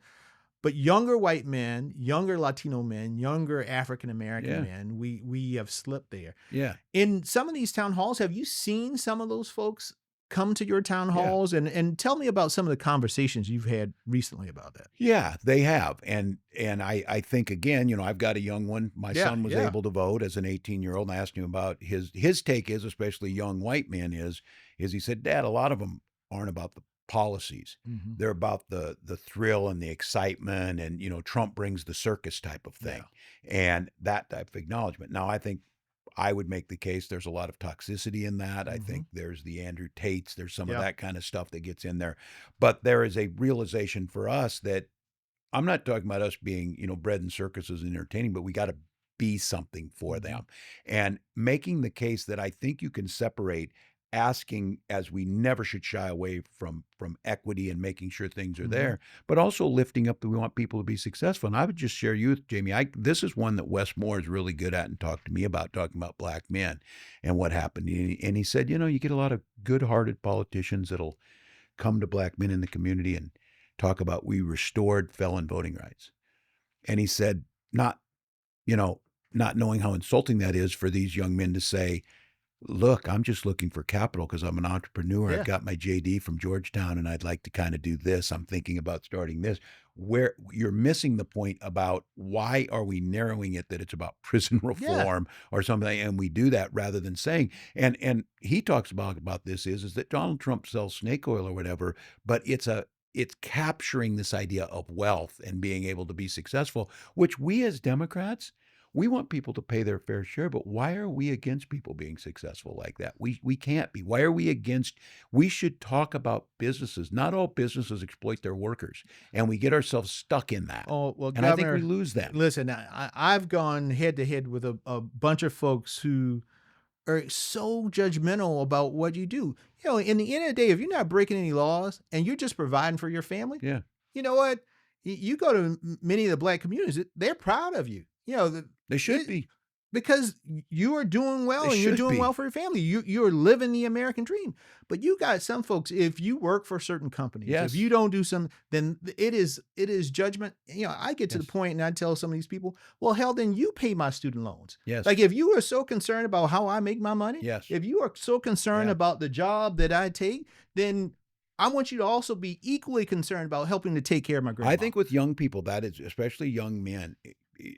S1: younger white men, younger Latino men, younger African American
S2: Yeah.
S1: men, we have slipped there.
S2: Yeah.
S1: In some of these town halls, have you seen some of those folks come to your town
S2: Yeah.
S1: halls? And tell me about some of the conversations you've had recently about that.
S2: Yeah, they have. And I think, again, I've got a young one. My son was able to vote as an 18-year-old. And I asked him about his take is, especially young white men, is he said, Dad, a lot of them aren't about the policies.
S1: Mhm.
S2: They're about the thrill and the excitement, and Trump brings the circus type of thing, and that type of acknowledgement. Now, I think I would make the case there's a lot of toxicity in that. I think there's the Andrew Tates, there's some of that kind of stuff that gets in there, but there is a realization for us that I'm not talking about us being, bred in circuses and entertaining, but we got to be something for them, and making the case that I think you can separate asking, as we never should shy away from equity and making sure things are there, but also lifting up that we want people to be successful. And I would just share you with Jamie, this is one that Wes Moore is really good at and talked to me about, talking about black men and what happened. And he said, you get a lot of good-hearted politicians that'll come to black men in the community and talk about we restored felon voting rights. And he said, not knowing how insulting that is for these young men to say, look, I'm just looking for capital because I'm an entrepreneur.
S1: Yeah.
S2: I've got my JD from Georgetown and I'd like to kind of do this. I'm thinking about starting this. Where you're missing the point about why are we narrowing it that it's about prison reform or something, and we do that rather than saying, and he talks about this is that Donald Trump sells snake oil or whatever, but it's capturing this idea of wealth and being able to be successful, which we as Democrats, we want people to pay their fair share, but why are we against people being successful like that? We can't be. Why are we against? We should talk about businesses. Not all businesses exploit their workers, and we get ourselves stuck in that.
S1: Oh, well,
S2: and
S1: Governor,
S2: I think we lose that.
S1: Listen, I've gone head to head with a bunch of folks who are so judgmental about what you do. In the end of the day, if you're not breaking any laws and you're just providing for your family, you know what? You go to many of the black communities, they're proud of you.
S2: They should be.
S1: Because you are doing well and you're doing well for your family. You're living the American dream. But you got some folks, if you work for certain companies, if you don't do some, then it is judgment. I get to the point and I tell some of these people, well, hell, then you pay my student loans.
S2: Yes.
S1: Like if you are so concerned about how I make my money, if you are so concerned about the job that I take, then I want you to also be equally concerned about helping to take care of my grandma.
S2: I think with young people, that is, especially young men,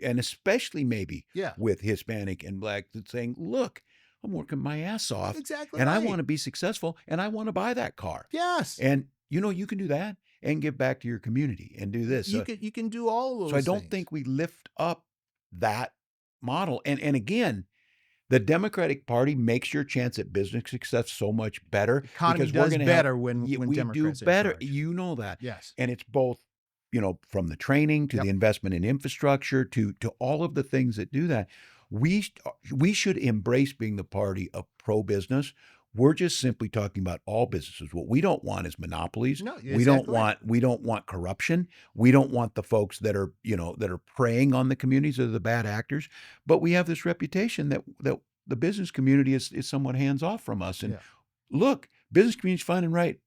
S2: and especially maybe with Hispanic and black, that's saying, look, I'm working my ass off.
S1: Exactly.
S2: And I want to be successful and I want to buy that car.
S1: Yes.
S2: And you can do that and give back to your community and do this.
S1: You can do all of those
S2: So I don't
S1: things.
S2: think we lift up that model. And again, the Democratic Party makes your chance at business success so much better.
S1: Economy
S2: because
S1: does
S2: we're
S1: better
S2: have,
S1: when
S2: we
S1: Democrats
S2: do
S1: are in
S2: better.
S1: charge.
S2: You know that.
S1: Yes.
S2: And it's both, from the training to the investment in infrastructure to all of the things that do that. We should embrace being the party of pro-business. We're just simply talking about all businesses. What we don't want is monopolies.
S1: No,
S2: we don't want corruption. We don't want the folks that are, that are preying on the communities or the bad actors. But we have this reputation that the business community is somewhat hands off from us. And look, business community is finding right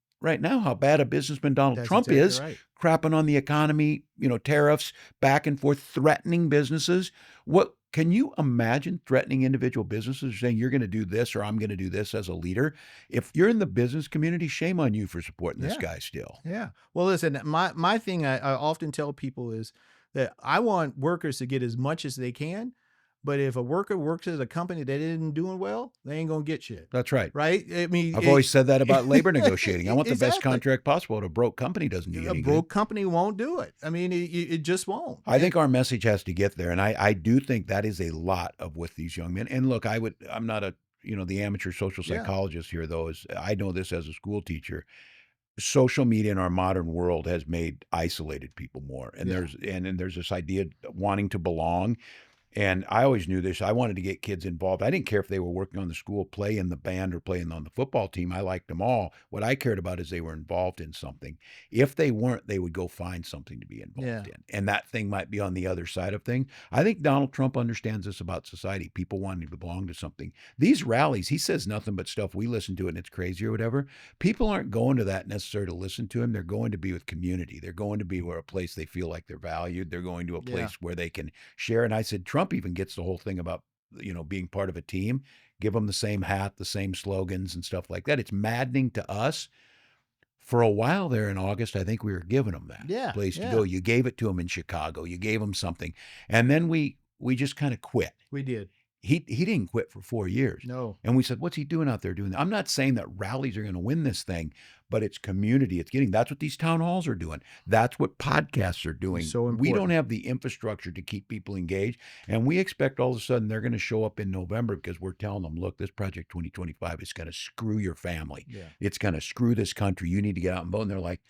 S2: now how bad a businessman Donald Trump is, crapping on the economy, tariffs, back and forth, threatening businesses. What can you imagine threatening individual businesses, saying you're going to do this or I'm going to do this as a leader? If you're in the business community, shame on you for supporting this guy still.
S1: Yeah. Well, listen, my thing I often tell people is that I want workers to get as much as they can, But if a worker works at a company that isn't doing well, they ain't gonna get shit.
S2: That's right.
S1: Right? I mean,
S2: I've always said that about labor negotiating. I want the best
S1: exactly.
S2: contract possible. But a broke company doesn't do
S1: A
S2: any
S1: broke
S2: good.
S1: company won't do it. I mean, it just won't.
S2: I think our message has to get there, and I do think that is a lot of with these young men. And look, I'm not a the amateur social
S1: Yeah.
S2: psychologist here, though. Is I know this as a school teacher. Social media in our modern world has made isolated people more, and
S1: Yeah.
S2: there's this idea of wanting to belong. And I always knew this. I wanted to get kids involved. I didn't care if they were working on the school play in the band or playing on the football team. I liked them all. What I cared about is they were involved in something. If they weren't, they would go find something to be involved in. And that thing might be on the other side of things. I think Donald Trump understands this about society. People wanting to belong to something. These rallies, he says nothing but stuff. We listen to it and it's crazy or whatever. People aren't going to that necessarily to listen to him. They're going to be with community. They're going to be where a place they feel like they're valued. They're going to a place where they can share. And I said, Trump even gets the whole thing about being part of a team. Give them the same hat, the same slogans and stuff like that. It's maddening to us. For a while there in August, I think we were giving them that place to go. You gave it to them in Chicago. You gave them something, and then we just kind of quit.
S1: We did.
S2: He didn't quit for 4 years.
S1: No.
S2: And we said, what's he doing out there doing that? I'm not saying that rallies are going to win this thing, but it's community. That's what these town halls are doing. That's what podcasts are doing.
S1: So important.
S2: We don't have the infrastructure to keep people engaged. And we expect all of a sudden they're going to show up in November because we're telling them, look, this Project 2025 is going to screw your family.
S1: Yeah.
S2: It's going to screw this country. You need to get out and vote. And they're like,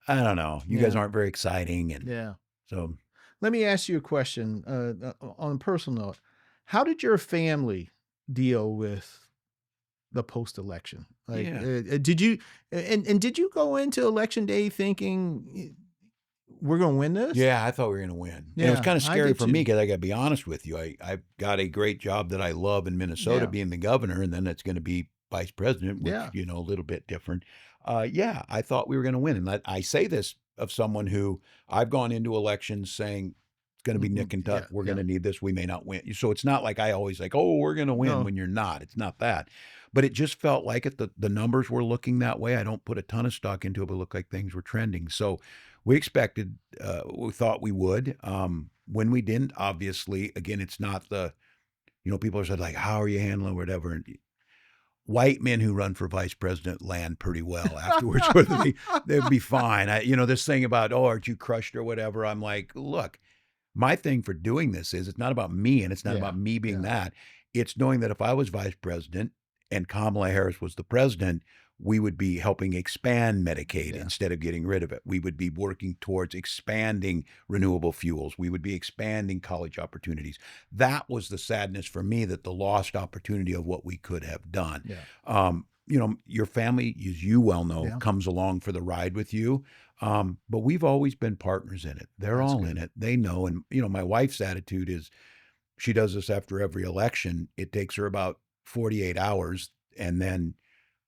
S2: I don't know. You guys aren't very exciting. And so
S1: let me ask you a question on a personal note. How did your family deal with the post-election? Did you did you go into election day thinking we're going to win this?
S2: Yeah, I thought we were going to win. Yeah, and it was kind of scary for me because I got to be honest with you. I've got a great job that I love in Minnesota, being the governor, and then it's going to be vice president, which a little bit different. I thought we were going to win, and I say this of someone who I've gone into elections saying, it's going to be nick and tuck. We're going to need this. We may not win. So it's not like I always like, oh, we're going to win when you're not. It's not that. But it just felt like it. The numbers were looking that way. I don't put a ton of stock into it, but it looked like things were trending. So we expected, we thought we would. When we didn't, obviously, again, it's not the, people said like, how are you handling whatever? And white men who run for vice president land pretty well afterwards. They'd be fine. This thing about, oh, aren't you crushed or whatever? I'm like, look. My thing for doing this is it's not about me and it's not about me being that. It's knowing that if I was vice president and Kamala Harris was the president, we would be helping expand Medicaid instead of getting rid of it. We would be working towards expanding renewable fuels. We would be expanding college opportunities. That was the sadness for me, that the lost opportunity of what we could have done. Your family, as you well know, comes along for the ride with you. But we've always been partners in it. They're all in it. They know. And, my wife's attitude is she does this after every election. It takes her about 48 hours. And then,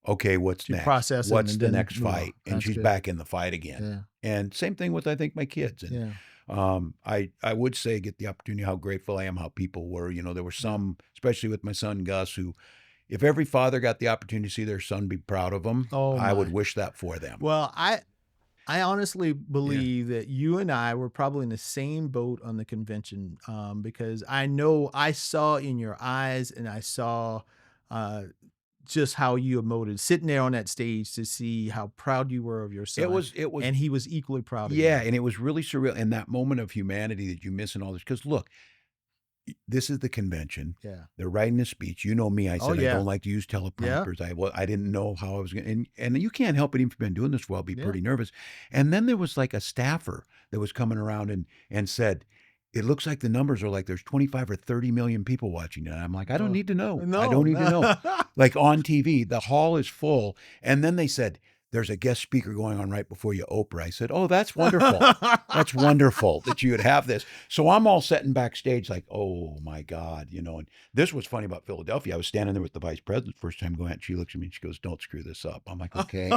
S2: okay, what's next? What's the next fight? And she's back in the fight again. And same thing with, I think, my kids. And I would say, get the opportunity, how grateful I am, how people were. There were some, especially with my son, Gus, who, if every father got the opportunity to see their son be proud of them, I would wish that for them.
S1: Well, I honestly believe that you and I were probably in the same boat on the convention, because I know I saw in your eyes and I saw just how you emoted sitting there on that stage to see how proud you were of your son. It was, and he was equally proud of you.
S2: Yeah, and it was really surreal. And that moment of humanity that you miss in all this, because look, this is the convention. They're writing a speech. You know me. I said I don't like to use teleprompters. I didn't know how I was going to. And you can't help it, even if you've been doing this for a while, be pretty nervous. And then there was like a staffer that was coming around and said, it looks like the numbers are like there's 25 or 30 million people watching it. And I'm like, I don't need to know. I don't need to know. Like on TV, the hall is full. And then they said, there's a guest speaker going on right before you, Oprah. I said, oh, that's wonderful. That's wonderful that you would have this. So I'm all sitting backstage like, oh, my God, And this was funny about Philadelphia. I was standing there with the vice president first time going out, and she looks at me and she goes, don't screw this up. I'm like, okay.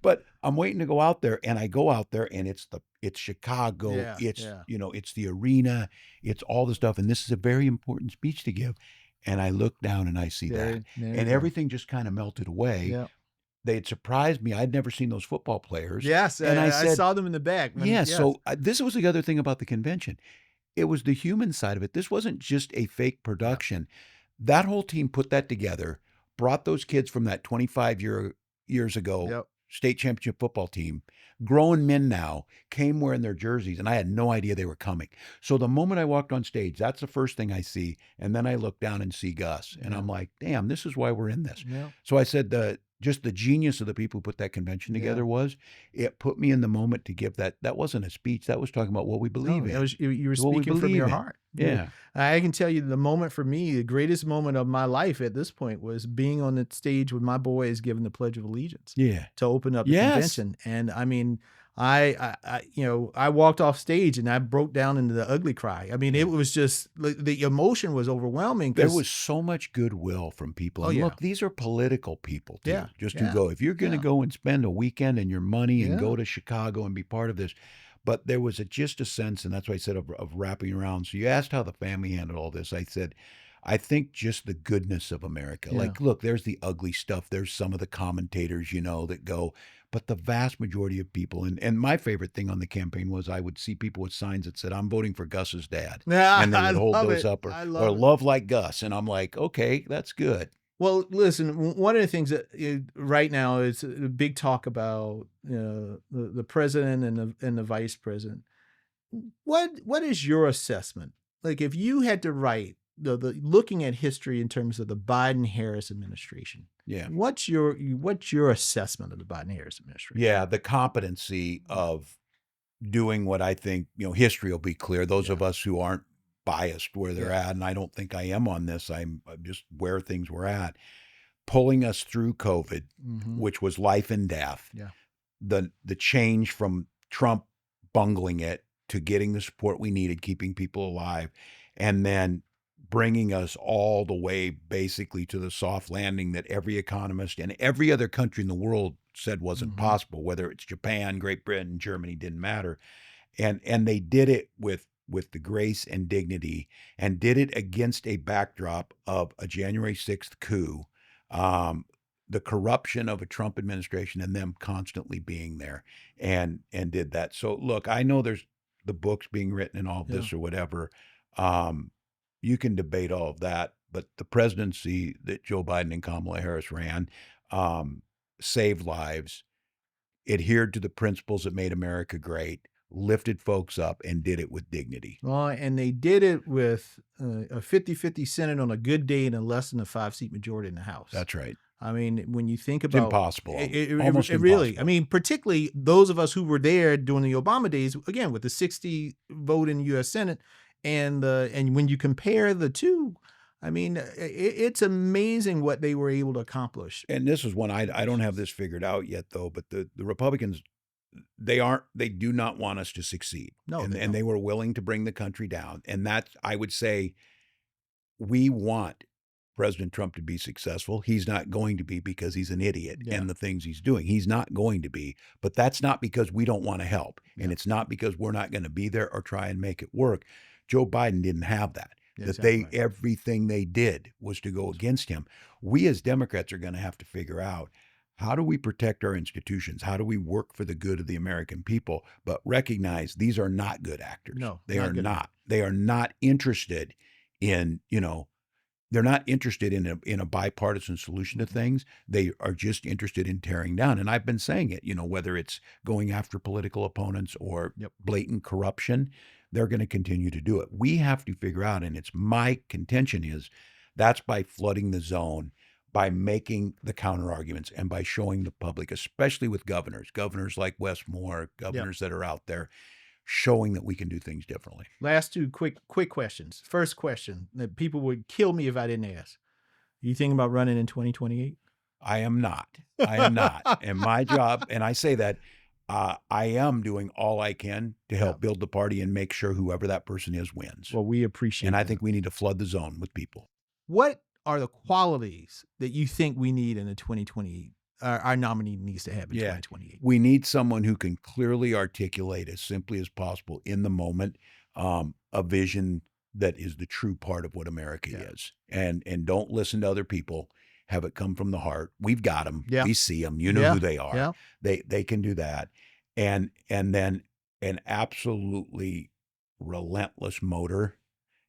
S2: But I'm waiting to go out there, and I go out there, and it's Chicago. It's the arena. It's all the stuff. And this is a very important speech to give. And I look down and I see that. And everything just kind of melted away. They had surprised me. I'd never seen those football players.
S1: Yes, and I said, I saw them in the back.
S2: So this was the other thing about the convention. it was the human side of it. This wasn't just a fake
S1: Yeah.
S2: production. That whole team put that together, brought those kids from that years ago
S1: Yep.
S2: state championship football team, grown men now, came wearing their jerseys, and I had no idea they were coming. So the moment I walked on stage, that's the first thing I see, and then I look down and see Gus, and
S1: Yeah.
S2: I'm like, damn, this is why we're in this.
S1: Yeah.
S2: So I said, just the genius of the people who put that convention together was, it put me in the moment to give that. That wasn't a speech. That was talking about what we believe
S1: No,
S2: in.
S1: it was you were
S2: What we
S1: speaking from your
S2: believe in.
S1: heart.
S2: Yeah.
S1: I can tell you the moment for me, the greatest moment of my life at this point was being on the stage with my boys giving the Pledge of Allegiance
S2: Yeah.
S1: to open up the
S2: Yes.
S1: convention. And I mean, I walked off stage and I broke down into the ugly cry. I mean, it was just like the emotion was overwhelming.
S2: There was so much goodwill from people.
S1: Oh,
S2: And
S1: yeah.
S2: look, these are political people too.
S1: Yeah,
S2: Just
S1: yeah,
S2: to go, if you're going to
S1: yeah.
S2: go and spend a weekend and your money and
S1: Yeah.
S2: go to Chicago and be part of this. But there was just a sense, and that's why I said of wrapping around. So you asked how the family handled all this. I said, I think just the goodness of America.
S1: Yeah.
S2: Like, look, there's the ugly stuff. There's some of the commentators, that go, but the vast majority of people, and my favorite thing on the campaign was I would see people with signs that said, I'm voting for Gus's dad.
S1: Yeah,
S2: And they
S1: I
S2: would hold
S1: love
S2: those
S1: it.
S2: up
S1: I
S2: or
S1: love it.
S2: love like Gus. And I'm like, okay, that's good.
S1: Well, listen, one of the things that right now is a big talk about the president and the vice president. What is your assessment? Like, if you had to write the looking at history in terms of the Biden-Harris administration,
S2: Yeah.
S1: what's your assessment of the Biden-Harris administration?
S2: Yeah. The competency of doing what I think, history will be clear. Those of us who aren't biased where they're
S1: Yeah.
S2: at, and I don't think I am on this, I'm just where things were at, pulling us through COVID,
S1: Mhm.
S2: which was life and death.
S1: Yeah.
S2: The change from Trump bungling it to getting the support we needed, keeping people alive, and then bringing us all the way basically to the soft landing that every economist and every other country in the world said wasn't
S1: Mhm.
S2: possible, whether it's Japan, Great Britain, Germany, didn't matter. And they did it with the grace and dignity, and did it against a backdrop of a January 6th coup, the corruption of a Trump administration, and them constantly being there, and did that. So look, I know there's the books being written and all of this or whatever. You can debate all of that, but the presidency that Joe Biden and Kamala Harris ran saved lives, adhered to the principles that made America great, lifted folks up, and did it with dignity.
S1: Well, and they did it with a 50-50 Senate on a good day and a less than a 5-seat majority in the House.
S2: That's right.
S1: I mean, when you think
S2: It's
S1: about
S2: impossible.
S1: it really, I mean, particularly those of us who were there during the Obama days, again, with the 60 vote in the U.S. Senate, and when you compare the two, I mean, it's amazing what they were able to accomplish.
S2: And this is one I don't have this figured out yet, though. But the Republicans, they do not want us to succeed.
S1: No,
S2: and they were willing to bring the country down. And that, I would say, we want President Trump to be successful. He's not going to be because he's an idiot and the things he's doing. He's not going to be, but that's not because we don't want to help. And it's not because we're not going to be there or try and make it work. Joe Biden didn't have that. Everything they did was to go against him. We as Democrats are going to have to figure out, how do we protect our institutions? How do we work for the good of the American people, but recognize these are not good actors?
S1: No,
S2: they are not. They are not interested in, they're not interested in a bipartisan solution to things. They are just interested in tearing down. And I've been saying it, whether it's going after political opponents or blatant corruption, they're going to continue to do it. We have to figure out, and it's my contention is, that's by flooding the zone, by making the counter arguments, and by showing the public, especially with governors like Wes Moore, governors that are out there, showing that we can do things differently.
S1: Last two quick questions. First question that people would kill me if I didn't ask. You thinking about running in 2028?
S2: I am not. And my job, and I say that, I am doing all I can to help build the party and make sure whoever that person is wins.
S1: Well, we appreciate
S2: And I
S1: that.
S2: think we need to flood the zone with people.
S1: What are the qualities that you think we need in the 2028? Our nominee needs to have in 2028.
S2: We need someone who can clearly articulate as simply as possible in the moment a vision that is the true part of what America is, and don't listen to other people. Have it come from the heart. We've got them. We see them. You know who they are. They can do that, and then absolutely relentless motor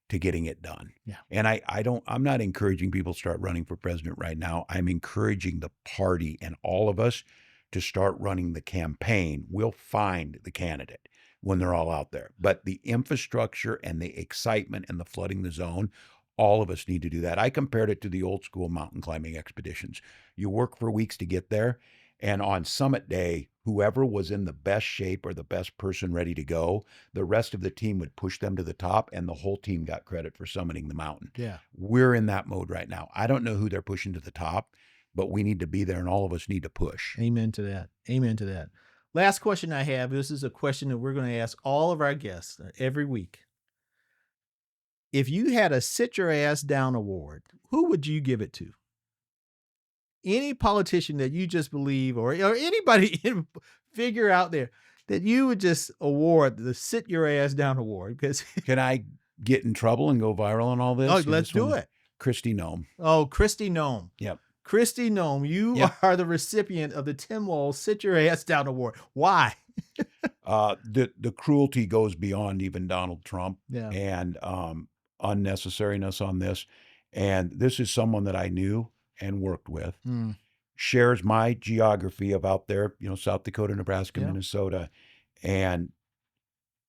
S2: to getting it done.
S1: Yeah.
S2: And I'm not encouraging people to start running for president right now. I'm encouraging the party and all of us to start running the campaign. We'll find the candidate when they're all out there. But the infrastructure and the excitement and the flooding the zone, all of us need to do that. I compared it to the old school mountain climbing expeditions. You work for weeks to get there, and on summit day, whoever was in the best shape or the best person ready to go, the rest of the team would push them to the top, and the whole team got credit for summiting the mountain.
S1: Yeah.
S2: We're in that mode right now. I don't know who they're pushing to the top, but we need to be there, and all of us need to push.
S1: Amen to that. Amen to that. Last question I have. This is a question that we're going to ask all of our guests every week. If you had a sit your ass down award, who would you give it to? Any politician that you just believe, or anybody figure out there that you would just award the sit your ass down award. Because
S2: Can I get in trouble and go viral on all this?
S1: oh, let's do it.
S2: Kristi Noem.
S1: Oh, Kristi Noem.
S2: Yep.
S1: Kristi Noem, you are the recipient of the Tim Walz Sit Your Ass Down Award. Why?
S2: The cruelty goes beyond even Donald Trump and unnecessariness on this. And this is someone that I knew and worked with, shares my geography of out there, South Dakota, Nebraska, Minnesota. And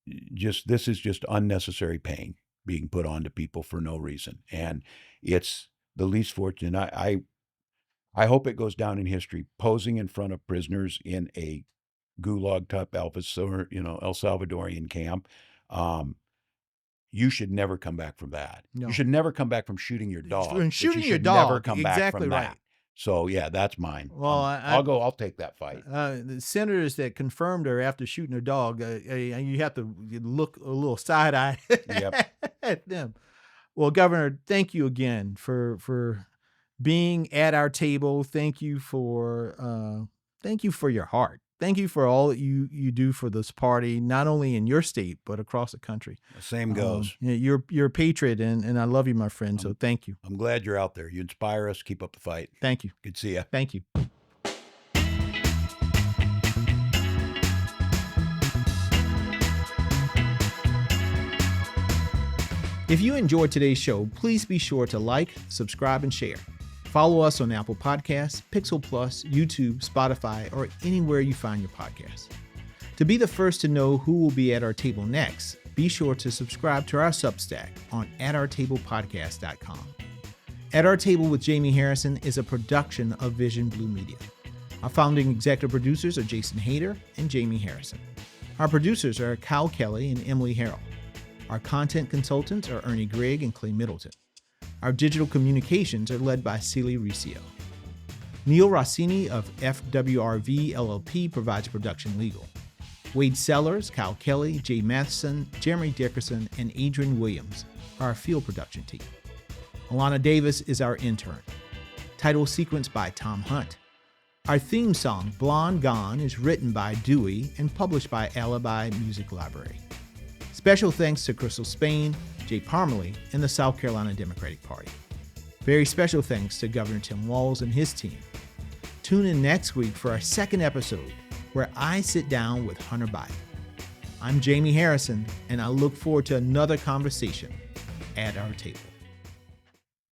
S2: this is just unnecessary pain being put on to people for no reason. And it's the least fortunate. I hope it goes down in history, posing in front of prisoners in a gulag type El Salvadorian camp. You should never come back from that.
S1: No.
S2: You should never come back from shooting your dog.
S1: From shooting your
S2: dog. Never
S1: dog.
S2: come back
S1: Exactly
S2: from
S1: right.
S2: that. So yeah, that's mine.
S1: Well,
S2: I'll take that fight.
S1: The senators that confirmed her after shooting her dog, you have to look a little side eye at them. Well, Governor, thank you again for being at our table. Thank you for your heart. Thank you for all that you do for this party, not only in your state, but across the country.
S2: The same goes.
S1: You're a patriot, and I love you, my friend, so thank you.
S2: I'm glad you're out there. You inspire us. Keep up the fight.
S1: Thank you.
S2: Good to see you.
S1: Thank you. If you enjoyed today's show, please be sure to like, subscribe, and share. Follow us on Apple Podcasts, Pixel Plus, YouTube, Spotify, or anywhere you find your podcasts. To be the first to know who will be at our table next, be sure to subscribe to our Substack on atourtablepodcast.com. At Our Table with Jamie Harrison is a production of Vision Blue Media. Our founding executive producers are Jason Hayter and Jamie Harrison. Our producers are Kyle Kelly and Emily Harrell. Our content consultants are Ernie Grigg and Clay Middleton. Our digital communications are led by Celie Riccio. Neil Rossini of FWRV LLP provides production legal. Wade Sellers, Kyle Kelly, Jay Matheson, Jeremy Dickerson, and Adrian Williams are our field production team. Alana Davis is our intern. Title sequence by Tom Hunt. Our theme song, Blonde Gone, is written by Dewey and published by Alibi Music Library. Special thanks to Crystal Spain, Jay Parmalee, and the South Carolina Democratic Party. Very special thanks to Governor Tim Walz and his team. Tune in next week for our second episode, where I sit down with Hunter Biden. I'm Jamie Harrison, and I look forward to another conversation at our table.